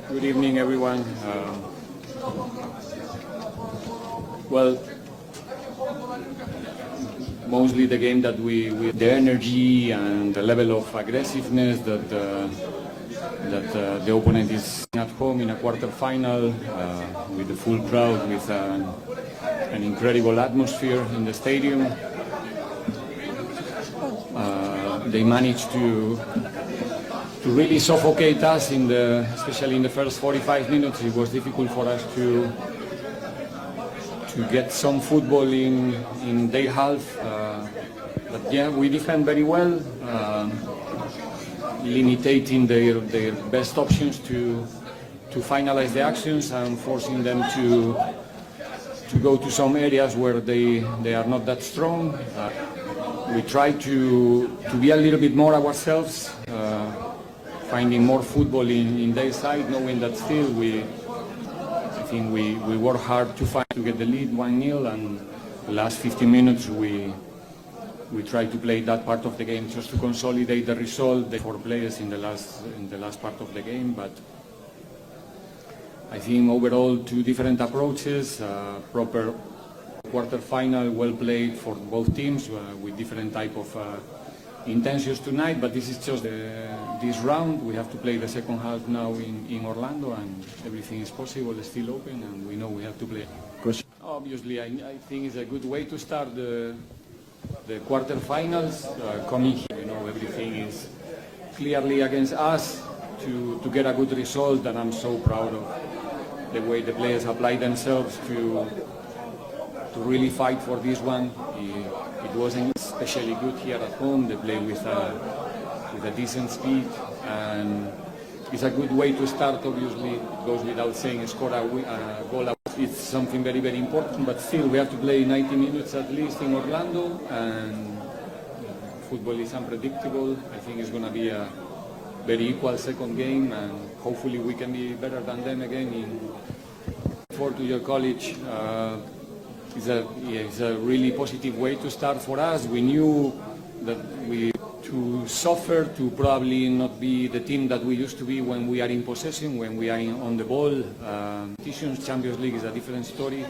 Good evening, everyone. Well, mostly the game that the energy and the level of aggressiveness that the opponent is at home in a quarterfinal with the full crowd, with an incredible atmosphere in the stadium. They managed to really suffocate us especially in the first 45 minutes. It was difficult for us to get some football in their half. But yeah, we defend very well, limiting their best options to finalize the actions and forcing them to go to some areas where they are not that strong. We try to be a little bit more ourselves, finding more football in their side, knowing that still I think we work hard to get the lead 1-0, and the last 15 minutes we try to play that part of the game just to consolidate the result for players in the last part of the game. But I think overall two different approaches, proper quarter-final, well played for both teams with different type of intentions tonight, but this is just this round. We have to play the second half now in Orlando, and everything is possible, it's still open, and we know we have to play. Obviously, I think it's a good way to start the quarterfinals. Coming here, everything is clearly against us to get a good result, and I'm so proud of the way the players apply themselves to really fight for this one. It wasn't especially good here at home. They play with a decent speed, and it's a good way to start. Obviously, it goes without saying, score a goal. It's something very, very important, but still we have to play 90 minutes at least in Orlando, and football is unpredictable. I think it's going to be a very equal second game, and hopefully we can be better than them again. To your college, it's a really positive way to start for us. We knew that to suffer, to probably not be the team that we used to be when we are in possession, when we are on the ball. Champions League is a different story,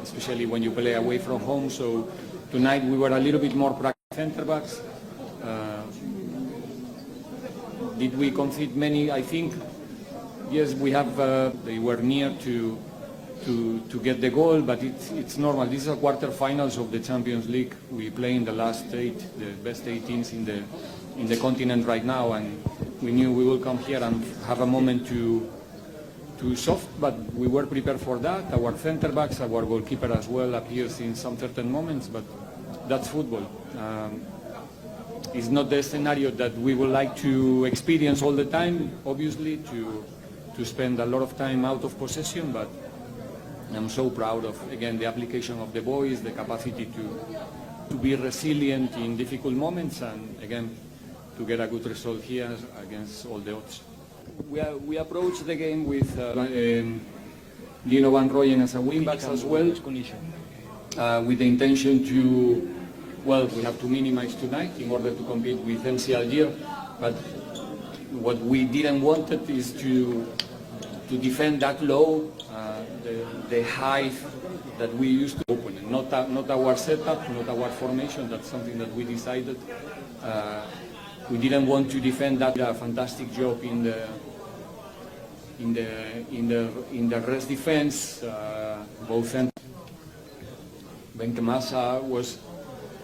especially when you play away from home. So tonight we were a little bit more practical center backs. Did we concede many? I think yes, we have. They were near to get the goal, but it's normal. This is a quarterfinals of the Champions League. We play in the last 8, the best 8 teams in the continent right now, and we knew we will come here and have a moment to soft, but we were prepared for that. Our center backs, our goalkeeper as well appears in some certain moments, but that's football. It's not the scenario that we would like to experience all the time, obviously, to spend a lot of time out of possession, but I'm so proud of, again, the application of the boys, the capacity to be resilient in difficult moments, and again, to get a good result here against all the odds. We approach the game with Dino Van Rooyen as a wing-backs as well, with the intention we have to minimize tonight in order to compete with MC Algiers, but what we didn't want is to defend that low, the height that we used to open, not our setup, not our formation. That's something that we decided. We didn't want to defend that. A fantastic job in the rest defense. Both Benkhemassa was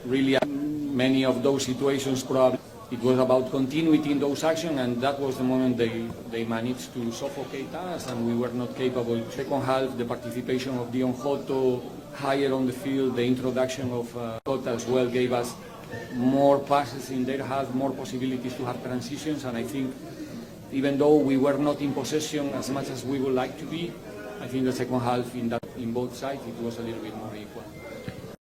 really many of those situations. Probably it was about continuity in those actions, and that was the moment they managed to suffocate us, and we were not capable. Second half, the participation of Dion Joto higher on the field, the introduction of Jota as well gave us more passes in their half, more possibilities to have transitions, and I think even though we were not in possession as much as we would like to be, I think the second half in both sides it was a little bit more equal.